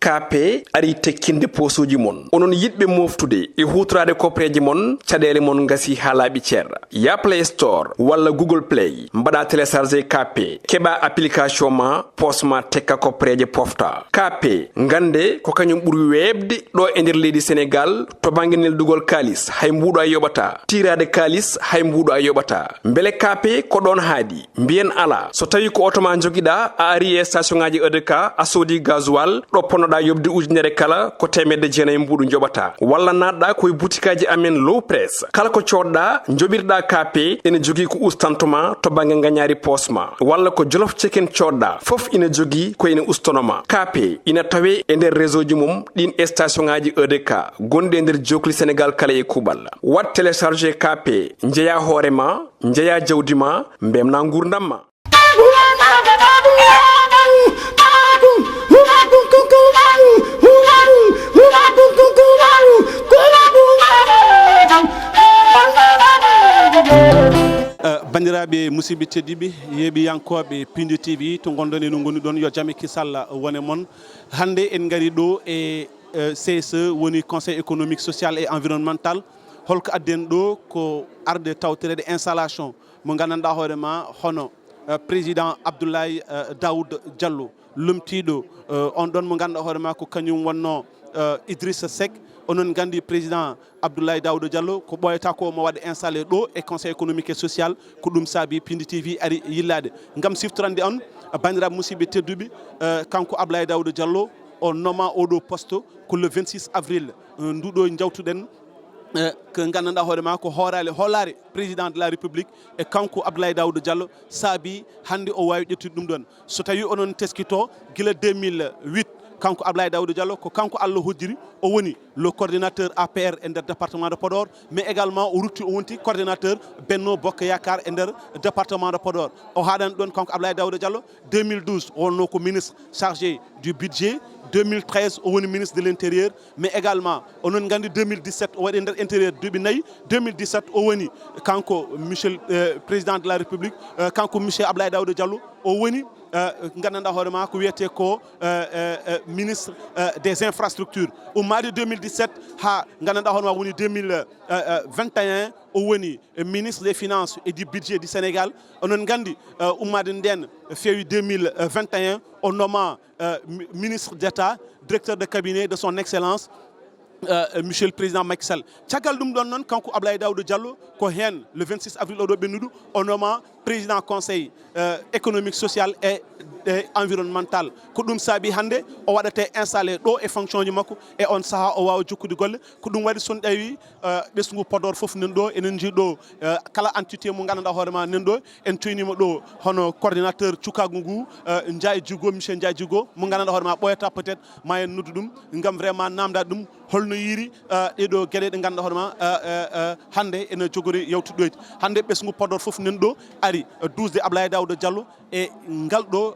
KP ari tekkinde posuji mon onon yidbe moftude e hutrade kopreji mon cadele mon ngasi halabi cerra ya Play Store walla Google Play mbada télécharger KP keba application ma posma tekka kopreje pofta KP ngande ko kanyum buri webde do e nder leydi Sénégal to banginel dugol kalis hay mbudo a yobata tirade kalis hay mbudo a yobata mbele KP ko don haadi mbien ala so tawi ko automa jogida a ari e station ngaji EDK a sodi gasoil do ponoda yobde ujunere kala ko temedde jeenay mbudu jobata walla nadda koy boutikaji amen low press kala ko codda jobirda KP ene jogi ko ustantoma to bange nganyari posma walla ko jolof chicken codda fof ina jogi ko ina ustonoma KP ina tawe e nder réseau ji mum din station ngaji EDK gonde nder jokli Sénégal kala e kubal wat télécharger KP njeya horema njeya jawdima mbemna ngurdamma bandiraɓe musidɓe teddiɓe yeeɓiyankoɓe Pinde TV to gonɗon eno goni ɗon yo jaame kisalla wone moon hande en gari ɗo e CSE woni conseil économique social et environnemental holko adden ɗo ko arde tawtirede installation mo gandanɗa hoorema hono président Abdoulaye Daoud Diallo lomtiɗo on ɗon mo ganduɗa hoorema ko kañum wonno Idrissa Seck onon gandi président Abdoulaye Daouda Diallo ko ɓoyata ko mo waɗa installé ɗo e conseil économique et social ko ɗum saabi Pinde TV ari yillade ngam siftorande on bandiraɓe musidɓe tedduɓe kanko Abdoulaye Daouda Diallo o nooma oɗo poste ko le 26 avril nduɗo jawtuɗen ko gandanɗa hoorema ko hoolare président de la république e kanko Abdoulaye Daouda Diallo saabi hande o wawi ƴettude ɗum ɗon so tawi onon teskito guila 2008 kanko Abdoulaye Daouda Diallo ko kanko Allah hoddiri o woni le coordinateur APR e nder département de Podor mais également o rutti o wonti coordinateur Benno Bokk Yakar e nder département de Podor o haɗani ɗon kanko Abdoulaye Daouda Diallo 2012 o wonno ko ministre chargé du budget 2013 o woni ministre de l'intérieur mais également onon gandi 2017 o waɗi nder intérieur duuɓi nayyi 2017 o woni kanko monsieur président de la république kanko monsieur Abdoulaye Daouda Diallo o woni gandanɗa hoorema ko wiyete ko ministre des infrastructures ummade 2017 ha gandanɗa hoorema woni 2021 o woni ministre des finances et du budget du Sénégal onon gandi ummade nden feewi 2021 o nooma ministre d'État directeur de cabinet de son excellence monsieur le président Macky Sall caggal ɗum ɗon noon kanko Abdoulaye Daouda Diallo ko hen le 26 avril oɗo ɓennuɗo o nooma président conseil économique social et environnemental ko ɗum saabi hande o waɗate installé ɗo e fonction ji makko e on saaha o wawa jokkude golle ko ɗum waɗi son ɗawi ɓesgu Podor foof nan ɗo enen jiiɗo kala entité mo gandanɗa hoorema nan ɗo en toynima ɗo hono coordinateur cukagu ngu Ndiaye Djigo monsieur Ndiaye Djigo mo gandanɗa hoorema ɓoyata peut être ma en noddu ɗum gam vraiment namdade ɗum holno yiri ɗeɗo gueɗe ɗe gandanɗa hoorema hande ene jogori yewtuɗoyde hande ɓesgu Podor foof nan ɗo ari 12 Abdoulaye Daouda Diallo e ngal ɗo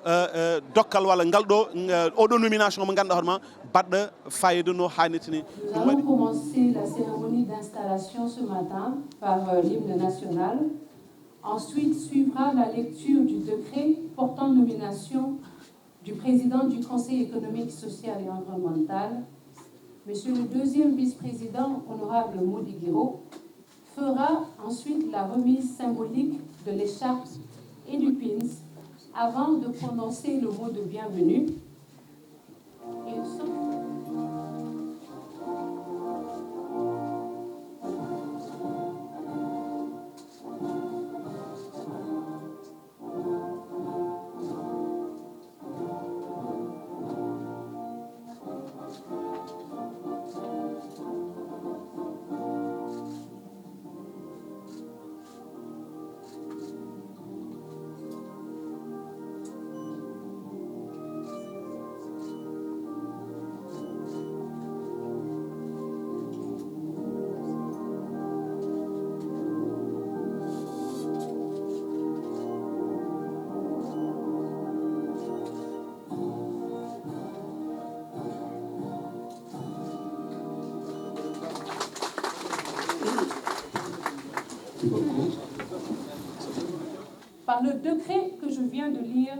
dokkal walla ngal ɗo oɗo nomination mo ganduɗa hoorema baɗɗo fayida no hannirta ni. Nous allons commencer la cérémonie d'installation ce matin par l'hymne national. Ensuite suivra la lecture du décret portant nomination du président du Conseil économique, social et environnemental. Monsieur le deuxième vice-président, honorable Mody Guiro, fera ensuite la remise symbolique de l'écharpe et du pins avant de prononcer le mot de bienvenue. Par le décret que je viens de lire,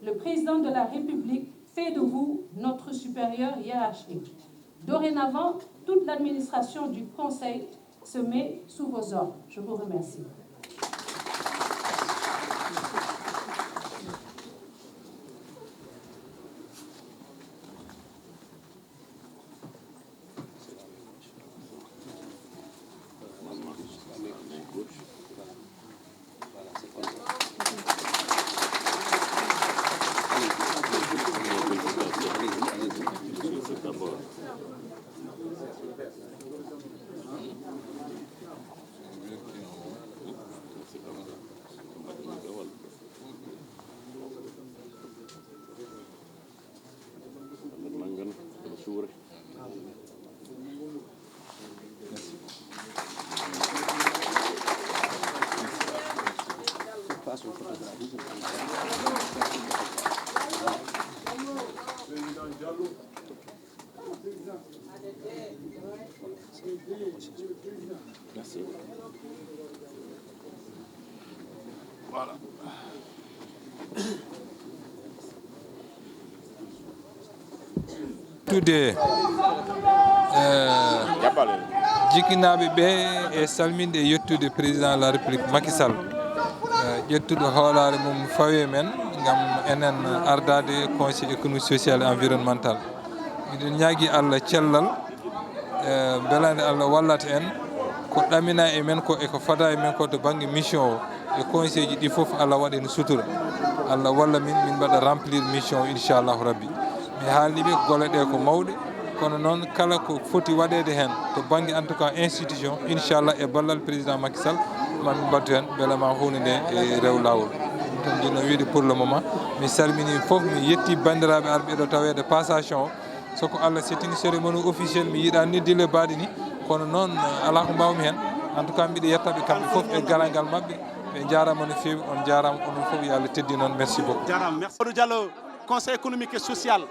le président de la République fait de vous notre supérieur hiérarchique. Dorénavant, toute l'administration du Conseil se met sous vos ordres. Je vous remercie. Merci. Voilà. Today, jikinaɓe ɓe e salminde e yettude président de la république Macky Sall ƴettude hoolare mum fawe men gam enen ardade conseil économique social et environnemental. Miɗen ñaagui Allah cellal beelande Allah wallata en ko ɗamina e men ko eko fada e men ko to banggue mission o e conseil ji ɗi foof Allah waɗa no sutura. Allah walla min mbaɗa remplir mission o inchallahu rabbi. Mi haalniɓe golle ɗe ko mawɗe kono noon kala ko foti waɗede hen to banggue en tout cas institution inchallah e ballal président Macky Sall mamin mbattu hen beele ma hunde nde e rew lawol. Ɗum jinno wiide pour le moment mi salmini foof mi yetti bandiraɓe arɓe ɗo tawede passation o soko Allah settini cérémonie officiel mi yiiɗa niddile baɗi ni kono noon ala ko mbawmi hen en tout cas mbiɗa yettaɓe kamɓe foof e garal ngal mabɓe ɓe jarama no fewi on jarama onon foof yo Allah teddi noon merci beaucoup. Jarama merci. Amadou Diallo conseil économique et social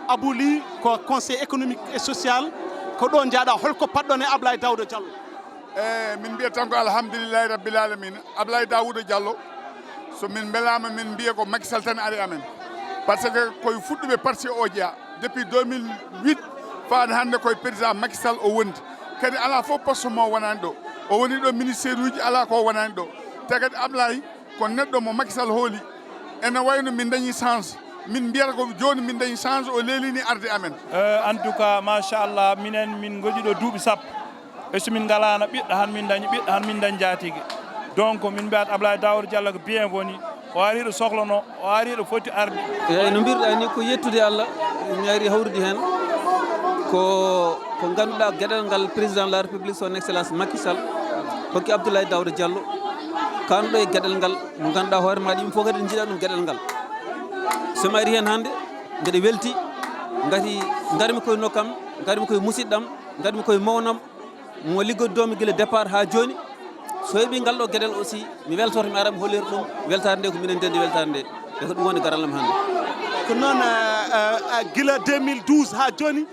aboli ko conseil économique et social ko ɗo jaaɗa holko paɗɗon e Ablaye Daouda Diallo. min mbiya tan ko alhamdulillahi rabbil alamina Ablaye Daouda Diallo so min belama min mbiya ko Macky Sall tan ari amen par ce que koye fuɗɗuɓe parti o jeeya depuis 2008 faade hande koye président Macky Sall o wondi kadi ala fof poste mo wonani ɗo o woni ɗo ministére uji ala ko wonani ɗo te kadi Ablaye ko neɗɗo mo Macky Sall hooli ene wayno min dañi change min mbiyata ko joni min dañi change o leelini arde amen en tout cas machallah minen min goɗi ɗo duuɓi sappo e somin galano ɓiɗɗo han min dañi ɓiɗɗo han min dañi jaatigui donc min mbiyat Ablaye Daouda Diallo ko bien woni o ari ɗo sohlano o ari ɗo foti arde eyyi no mbirɗa ni ko yettude Allah mi ari hawrude hen ko ganduɗa gueɗal ngal président de la république son excellence Macky Sall hokki Abdoulaye Daouda Diallo kanɗo e gueɗal ngal mo ganduɗa hoore ma ɗim fof kadi jiiɗa ɗum gueɗal ngal somi ari hen hande mbeɗa welti gati garmi koye nokkam garmi koye musidɗam garmi koye mawnam mo liggoddomi guila départ ha joni so heeɓi ngal ɗo gueɗel aussi mi weltoto mi ara mi hollira ɗum weltare nde ko minen dendi weltare nde e ko ɗum woni garallam hande ko noon guila 2012 ha joni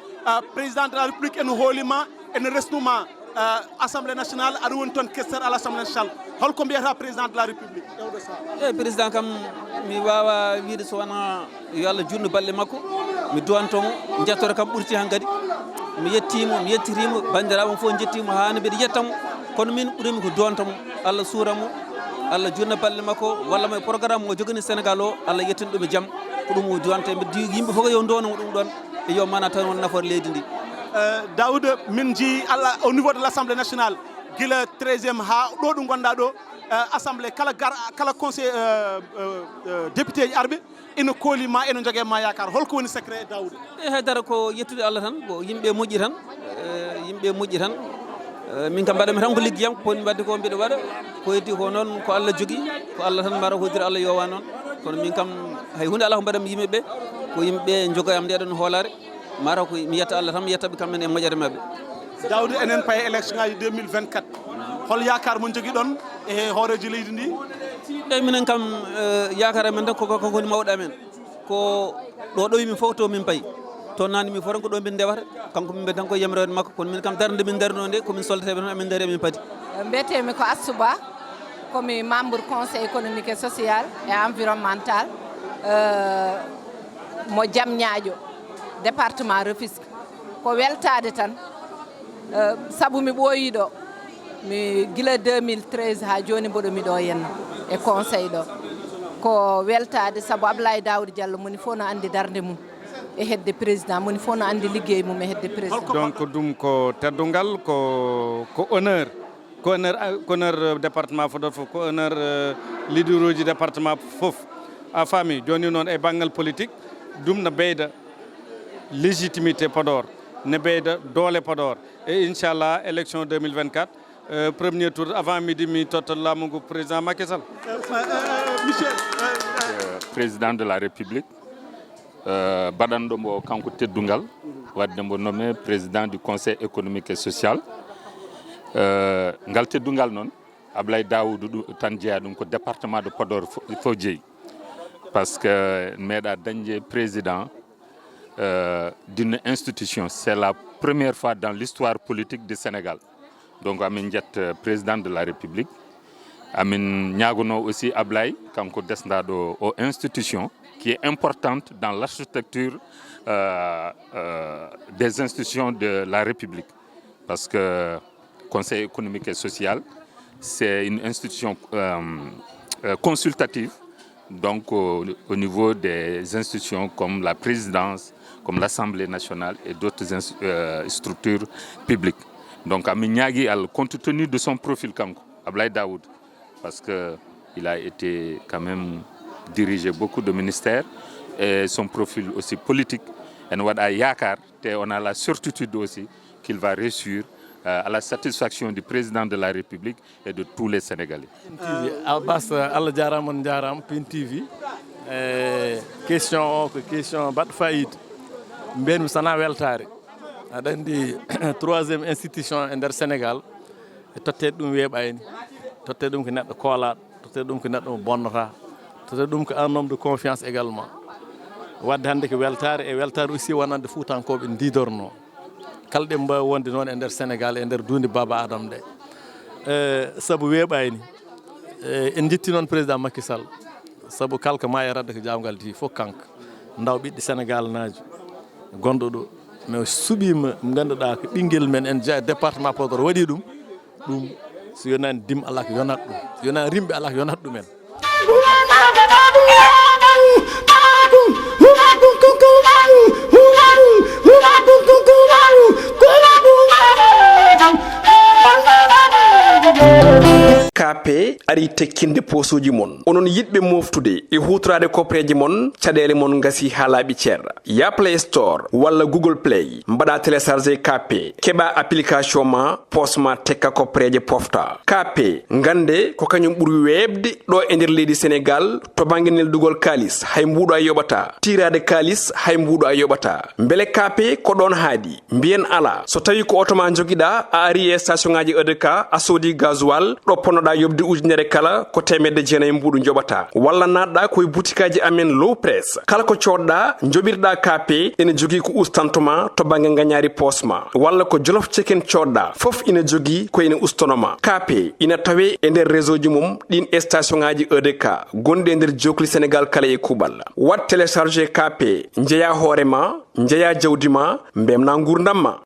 président de la république ene hoolima ene resnuma assemblée nationale aɗa woni toon questeur à l'assemblée nationale holko mbiyata président de la république ewɗo sa eyyi président kam mi wawa wiide so wona yo Allah junnu balle makko mi duwantomo jettore kam ɓurti han kadi mi yettimo mi yettirimo bandiraɓe fof jettimo hano mbiɗa yettamo kono min ɓurimi ko duwantamo Allah suuramo Allah junna balle makko walla mo programme mo jogani Sénégal o Allah yettin ɗum e jaam ko ɗum o duwanta mbiɗa yimɓe fof yo donamo ɗum ɗon e yo mana tan won nafoore leydi ndi Daouda min ji Allah au niveau de l'Assemblée nationale guila 13e ha ɗo ɗo gonɗa ɗo assemblée kala conseil député ji arɓe ina koolima ene jogui ma yakar holko woni secret Daouda e haydara ko yettude Allah tan ko yimɓe moƴƴi tan min kam mbaɗami tan ko liggeyam ko ponni wadde ko mbiɗa waɗa ko heddi ko noon ko Allah jogui ko Allah tan mbara hoddira Allah yowa noon kono min kam hay hunde ala ko mbaɗami yimɓeɓe ko yimɓeɓe jogoyam ndeɗon hoolare mara ko mi yetta Allah tan mi yettaɓe kamɓen e moƴƴere mabɓe Daouda enen paye élection ngaji 2024 hol yakar mo jogui ɗon e hooreji leydi ndi eyyi minen kam yakar amen tan koko woni mawɗo amen ko ɗo ɗoymin fof to min payi to nani min fof tan ko ɗo min ndewata kanko min mbiya tan ko yamirode makko kono min kam darde min darino nde komin soldateɓe tan amin daari amin paadi mbiyetemi ko Astou Ba komi membre conseil économique et social et environnemental mo Diamniadio département Rufisque ko weltade tan sabu mi ɓooyi ɗo mi gila 2013 ha joni mboɗo mi ɗo henna e conseil ɗo ko weltade sabu Abdoulaye Daouda Diallo moni fof no andi darde mum e hedde président moni fof no andi liggey mum e hedde président. Donc ɗum ko teddungal ko honneur honneur département Podor fof ko honneur leader uji département fof a faami joni noon e banggal politique ɗum no ɓeyda légitimité Podor ne ɓeyda doole Podor et inchallah élection 2024 premier tour avant midi mi totta laamu ngu président Macky Sall. Président de la République baɗanɗo mbo kanko teddungal wadde mbo nommé président du conseil économique et social ngal teddungal noon Abdoulaye Daoudou tan jeeya ɗum ko département de Podor fof jeeyi parce que meeɗa dañde président d'une institution. C'est la première fois dans l'histoire politique du Sénégal. Donc amin jet président de la République amin ñagono aussi Ablaye kanko desdaɗo o institution qui est importante dans l'architecture des institutions de la République, parce que Conseil économique et social c'est une institution consultative, donc au niveau des institutions comme la présidence, comme l'Assemblée nationale et d'autres structures publiques. Donc amin ñaagui al compte tenu de son profil kanko Ablaye Daoud, parce qu'il a été quand même dirigé beaucoup de ministères et son profil aussi politique. Et on a la certitude aussi qu'il va réussir à la satisfaction du président de la République et de tous les Sénégalais. Abbas Allah jarama on jarama Pin TV question bat faïd mbenu sana weltare adandi troisième institution e nder Sénégal totte ɗum weeɓayni totte ɗum ko neɗɗo koolaɗo totte ɗum ko neɗɗo bonnata totte ɗum ko un homme de confiance également wadde hande ko weltare e weltare aussi wonande Fuutankoɓe didorno kala ɗe mbawi wonde noon e nder Sénégal e nder duunde Baba Adama ɗe saabu weeɓayni en jetti noon président Macky Sall saabu kala ko ma e radde ko jawgal di fof kanko ndaw ɓiɗɗo Sénégal najo gonɗo ɗo mais suɓima ganduɗa ko ɓinguel men en jeeya département Podor waɗi ɗum so yonani dim ala ko yonat ɗum so yonani rimɓe ala ko yonat ɗumen. KP ari tekkinde posuji mon onon yidɓe moftude e hutorade kopreji mon caɗele mon gasi ha laaɓi ceerra ya Play Store walla Google Play mbaɗa téléchargé KP keɓa application ma posma tekka kopreje pofta KP gande ko kañum ɓuuri webde ɗo e nder leydi Sénégal to banggue neldugol kalis hay mbuɗo a yoɓata tirade kalis hay mbuɗo a yoɓata beele KP ko ɗon haadi mbiyen ala so tawi ko auto ma joguiɗa a ari e station ngaji EDK a soodi gasoil ɗo ponnoɗa yobde ujunere kala ko temedde jeenayi mbuɗu joɓata walla natɗa koye boutikaji amen low press kala ko coɗɗa joɓirɗa KP ene jogui ko ustantoma to banggue gagnari posma walla ko jolof chicken coɗɗa foof ina jogui ko ene ustonoma KP ina tawe e nder réseau ji mum ɗin station ngaji EDK gonɗi e nder jokli Sénégal kala e kuɓal wat téléchargé KP jeeya hoorema jeeya jawdi ma mbemna gurdam ma.